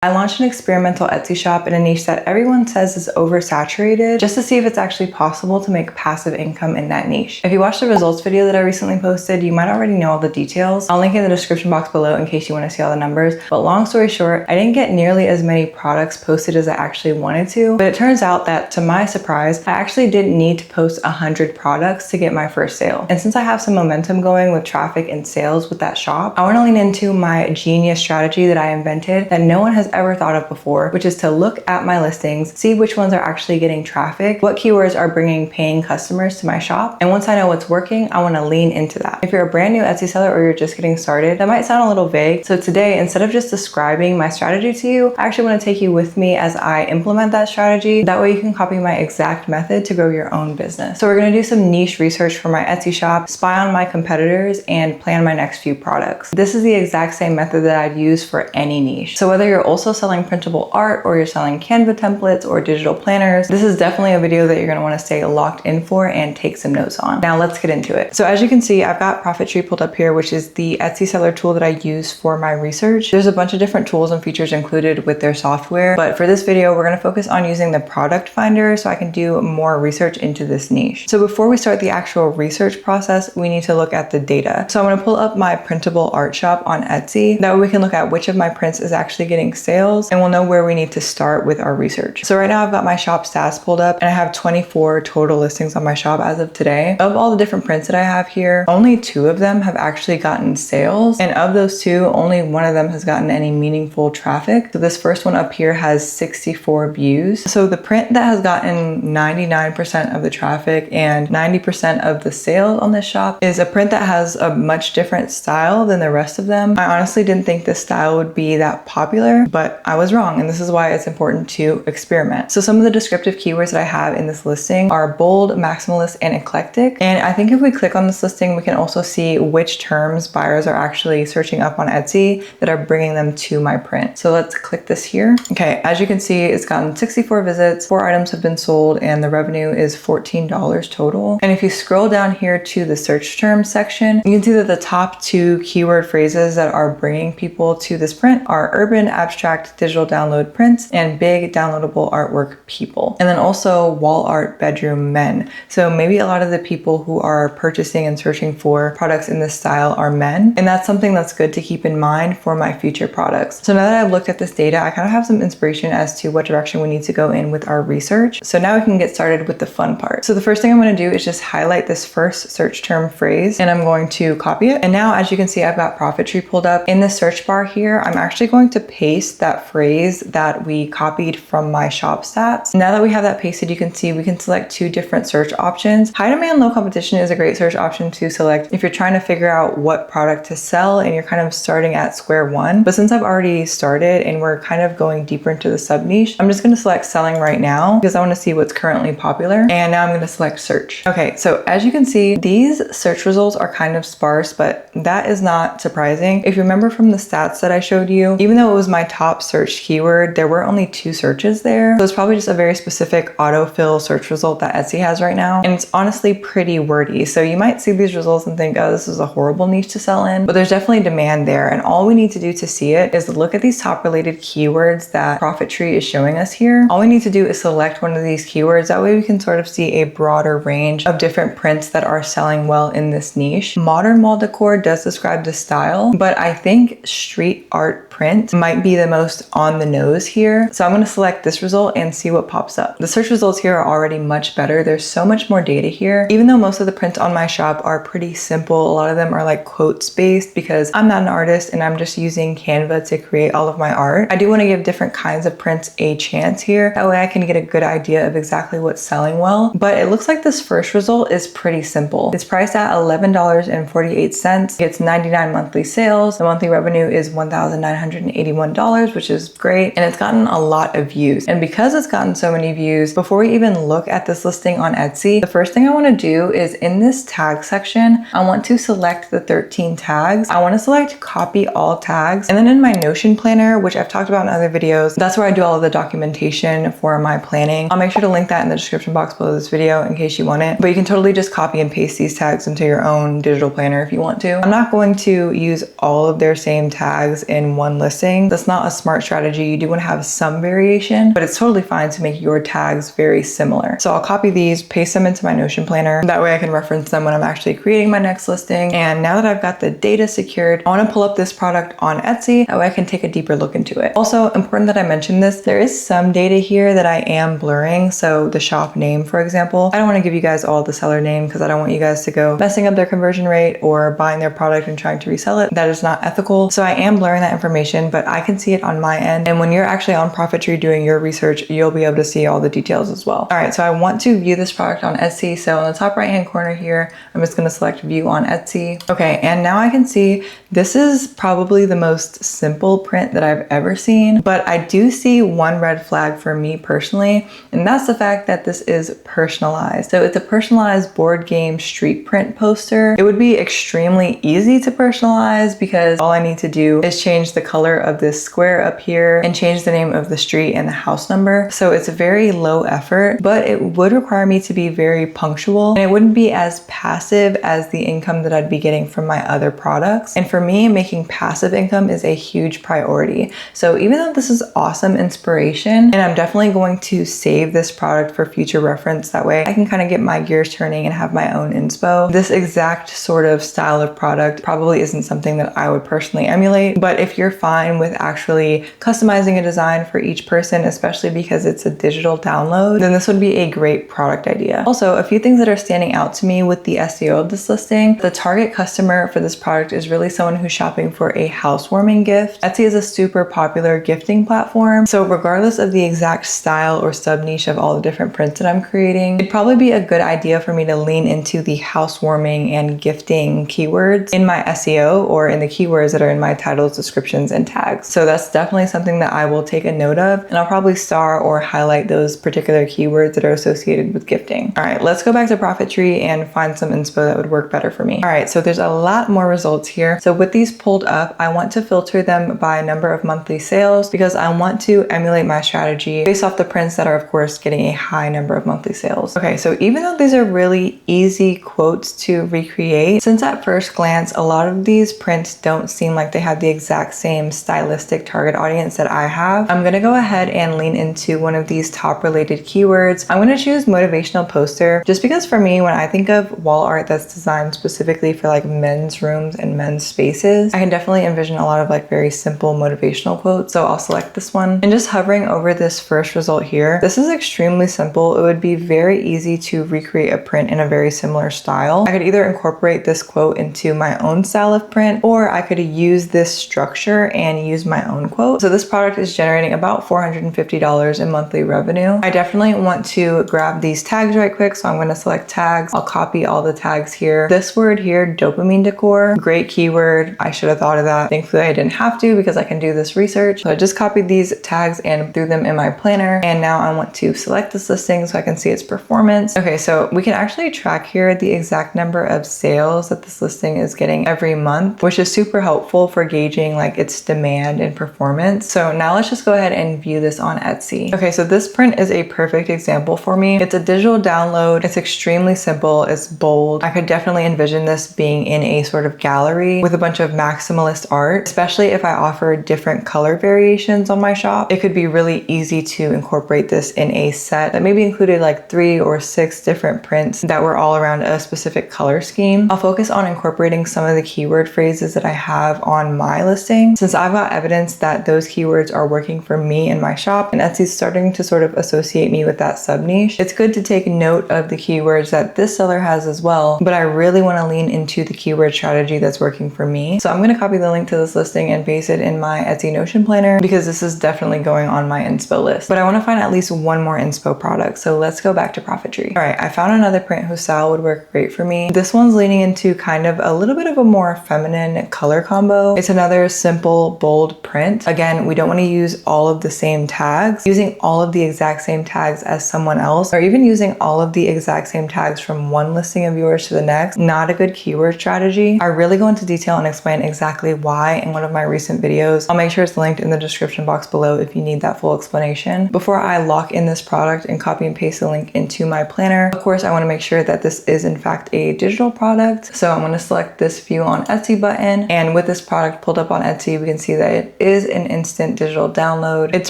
I launched an experimental Etsy shop in a niche that everyone says is oversaturated, just to see if it's actually possible to make passive income in that niche. If you watched the results video that I recently posted, you might already know all the details. I'll link in the description box below in case you want to see all the numbers. But long story short, I didn't get nearly as many products posted as I actually wanted to, but it turns out that, to my surprise, I actually didn't need to post 100 products to get my first sale. And since I have some momentum going with traffic and sales with that shop, I want to lean into my genius strategy that I invented that no one has ever thought of before, which is to look at my listings, see which ones are actually getting traffic, what keywords are bringing paying customers to my shop, and once I know what's working, I want to lean into that. If you're a brand new Etsy seller or you're just getting started, that might sound a little vague. So today, instead of just describing my strategy to you, I actually want to take you with me as I implement that strategy. That way you can copy my exact method to grow your own business. So we're going to do some niche research for my Etsy shop, spy on my competitors, and plan my next few products. This is the exact same method that I'd use for any niche. So whether you're also selling printable art or you're selling Canva templates or digital planners, this is definitely a video that you're going to want to stay locked in for and take some notes on. Now let's get into it. So as you can see, I've got Profittree pulled up here, which is the Etsy seller tool that I use for my research. There's a bunch of different tools and features included with their software, but for this video, we're going to focus on using the product finder so I can do more research into this niche. So before we start the actual research process, we need to look at the data. So I'm going to pull up my printable art shop on Etsy. That way we can look at which of my prints is actually getting sales, and we'll know where we need to start with our research. So right now I've got my shop stats pulled up and I have 24 total listings on my shop as of today. Of all the different prints that I have here, only 2 of them have actually gotten sales. And of those 2, only one of them has gotten any meaningful traffic. So this first one up here has 64 views. So the print that has gotten 99% of the traffic and 90% of the sales on this shop is a print that has a much different style than the rest of them. I honestly didn't think this style would be that popular, but I was wrong, and this is why it's important to experiment. So some of the descriptive keywords that I have in this listing are bold, maximalist, and eclectic. And I think if we click on this listing, we can also see which terms buyers are actually searching up on Etsy that are bringing them to my print. So let's click this here. Okay, as you can see, it's gotten 64 visits, 4 items have been sold, and the revenue is $14 total. And if you scroll down here to the search terms section, you can see that the top 2 keyword phrases that are bringing people to this print are urban, abstract, digital download prints, and big downloadable artwork people. And then also wall art bedroom men. So maybe a lot of the people who are purchasing and searching for products in this style are men. And that's something that's good to keep in mind for my future products. So now that I've looked at this data, I kind of have some inspiration as to what direction we need to go in with our research. So now we can get started with the fun part. So the first thing I'm going to do is just highlight this first search term phrase, and I'm going to copy it. And now, as you can see, I've got Profittree pulled up. In the search bar here, I'm actually going to paste that phrase that we copied from my shop stats. Now that we have that pasted, you can see we can select 2 different search options. High demand, low competition is a great search option to select if you're trying to figure out what product to sell and you're kind of starting at square one. But since I've already started and we're kind of going deeper into the sub niche, I'm just going to select selling right now because I want to see what's currently popular. And now I'm going to select search. Okay, so as you can see, these search results are kind of sparse, but that is not surprising. If you remember from the stats that I showed you, even though it was my top search keyword, there were only 2 searches there. So it's probably just a very specific autofill search result that Etsy has right now. And it's honestly pretty wordy. So you might see these results and think, oh, this is a horrible niche to sell in, but there's definitely demand there. And all we need to do to see it is look at these top related keywords that Profittree is showing us here. All we need to do is select one of these keywords. That way we can sort of see a broader range of different prints that are selling well in this niche. Modern wall decor does describe the style, but I think street art print might be the most on the nose here. So I'm going to select this result and see what pops up. The search results here are already much better. There's so much more data here. Even though most of the prints on my shop are pretty simple, a lot of them are like quotes based because I'm not an artist and I'm just using Canva to create all of my art. I do want to give different kinds of prints a chance here. That way I can get a good idea of exactly what's selling well. But it looks like this first result is pretty simple. It's priced at $11.48. It's 99 monthly sales. The monthly revenue is $1,981, which is great. And it's gotten a lot of views. And because it's gotten so many views, before we even look at this listing on Etsy, the first thing I want to do is in this tag section, I want to select the 13 tags. I want to select copy all tags. And then in my Notion planner, which I've talked about in other videos, that's where I do all of the documentation for my planning. I'll make sure to link that in the description box below this video in case you want it. But you can totally just copy and paste these tags into your own digital planner if you want to. I'm not going to use all of their same tags in one one listing. That's not a smart strategy. You do want to have some variation, but it's totally fine to make your tags very similar. So I'll copy these, paste them into my Notion planner. That way I can reference them when I'm actually creating my next listing. And now that I've got the data secured, I want to pull up this product on Etsy. That way I can take a deeper look into it. Also, important that I mention this, there is some data here that I am blurring. So the shop name, for example, I don't want to give you guys all the seller name because I don't want you guys to go messing up their conversion rate or buying their product and trying to resell it. That is not ethical. So I am blurring that information, but I can see it on my end. And when you're actually on Profittree doing your research, you'll be able to see all the details as well. All right, so I want to view this product on Etsy. So on the top right hand corner here, I'm just going to select view on Etsy. Okay, and now I can see this is probably the most simple print that I've ever seen, but I do see one red flag for me personally, and that's the fact that this is personalized. So it's a personalized board game street print poster. It would be extremely easy to personalize because all I need to do is change the color of this square up here and change the name of the street and the house number. So it's very low effort, but it would require me to be very punctual, and it wouldn't be as passive as the income that I'd be getting from my other products. And for me, making passive income is a huge priority. So even though this is awesome inspiration, and I'm definitely going to save this product for future reference, that way I can kind of get my gears turning and have my own inspo. This exact sort of style of product probably isn't something that I would personally emulate, but if you're fine with actually customizing a design for each person, especially because it's a digital download, then this would be a great product idea. Also, a few things that are standing out to me with the SEO of this listing, the target customer for this product is really someone who's shopping for a housewarming gift. Etsy is a super popular gifting platform, so regardless of the exact style or sub niche of all the different prints that I'm creating, it'd probably be a good idea for me to lean into the housewarming and gifting keywords in my SEO or in the keywords that are in my titles, descriptions, and tags. So that's definitely something that I will take a note of, and I'll probably star or highlight those particular keywords that are associated with gifting. All right, let's go back to Profittree and find some inspo that would work better for me. All right, so there's a lot more results here. So with these pulled up, I want to filter them by number of monthly sales because I want to emulate my strategy based off the prints that are, of course, getting a high number of monthly sales. Okay, so even though these are really easy quotes to recreate, since at first glance, a lot of these prints don't seem like they have the exact same stylistic target audience that I have, I'm gonna go ahead and lean into one of these top related keywords. I'm gonna choose motivational poster just because for me, when I think of wall art that's designed specifically for like men's rooms and men's spaces, I can definitely envision a lot of like very simple motivational quotes. So I'll select this one, and just hovering over this first result here, this is extremely simple. It would be very easy to recreate a print in a very similar style. I could either incorporate this quote into my own style of print, or I could use this structure and use my own quote. So this product is generating about $450 in monthly revenue. I definitely want to grab these tags right quick, so I'm going to select tags. I'll copy all the tags here. This word here, dopamine decor, great keyword. I should have thought of that. Thankfully, I didn't have to because I can do this research. So I just copied these tags and threw them in my planner. And now I want to select this listing so I can see its performance. Okay, so we can actually track here the exact number of sales that this listing is getting every month, which is super helpful for gauging like its demand and performance. So now let's just go ahead and view this on Etsy. Okay, so this print is a perfect example for me. It's a digital download. It's extremely simple. It's bold. I could definitely envision this being in a sort of gallery with a bunch of maximalist art, especially if I offer different color variations on my shop. It could be really easy to incorporate this in a set that maybe included like 3 or 6 different prints that were all around a specific color scheme. I'll focus on incorporating some of the keyword phrases that I have on my listing, since I've got evidence that those keywords are working for me in my shop, and Etsy's starting to sort of associate me with that sub niche. It's good to take note of the keywords that this seller has as well, but I really want to lean into the keyword strategy that's working for me. So I'm going to copy the link to this listing and paste it in my Etsy Notion planner because this is definitely going on my inspo list. But I want to find at least one more inspo product. So let's go back to Profittree. All right, I found another print whose style would work great for me. This one's leaning into kind of a little bit of a more feminine color combo. It's another simple, bold print. Again, we don't want to use all of the same tags. Using all of the exact same tags as someone else, or even using all of the exact same tags from one listing of yours to the next, not a good keyword strategy. I really go into detail and explain exactly why in one of my recent videos. I'll make sure it's linked in the description box below if you need that full explanation. Before I lock in this product and copy and paste the link into my planner, of course, I want to make sure that this is in fact a digital product. So I'm going to select this view on Etsy button, and with this product pulled up on Etsy, we can see that it is an instant digital download. It's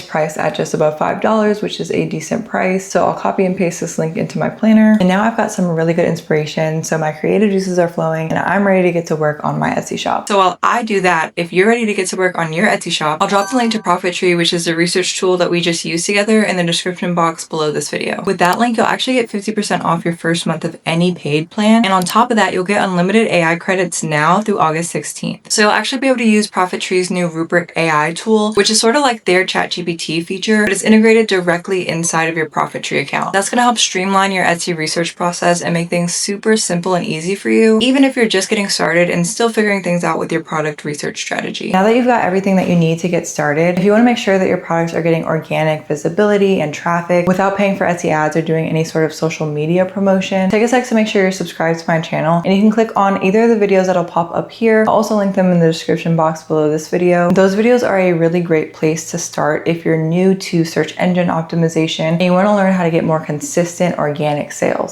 priced at just above $5, which is a decent price. So I'll copy and paste this link into my planner. And now I've got some really good inspiration. So my creative juices are flowing and I'm ready to get to work on my Etsy shop. So while I do that, if you're ready to get to work on your Etsy shop, I'll drop the link to Profit Tree, which is the research tool that we just used together, in the description box below this video. With that link, you'll actually get 50% off your first month of any paid plan. And on top of that, you'll get unlimited AI credits now through August 16th. So you'll actually be able to use Profit Tree's new Rubric AI tool, which is sort of like their ChatGPT feature, but it's integrated directly inside of your Profit Tree account. That's going to help streamline your Etsy research process and make things super simple and easy for you, even if you're just getting started and still figuring things out with your product research strategy. Now that you've got everything that you need to get started, if you want to make sure that your products are getting organic visibility and traffic without paying for Etsy ads or doing any sort of social media promotion, take a sec to make sure you're subscribed to my channel, and you can click on either of the videos that'll pop up here. I'll also link them in the description box below this video. Those videos are a really great place to start if you're new to search engine optimization and you want to learn how to get more consistent organic sales.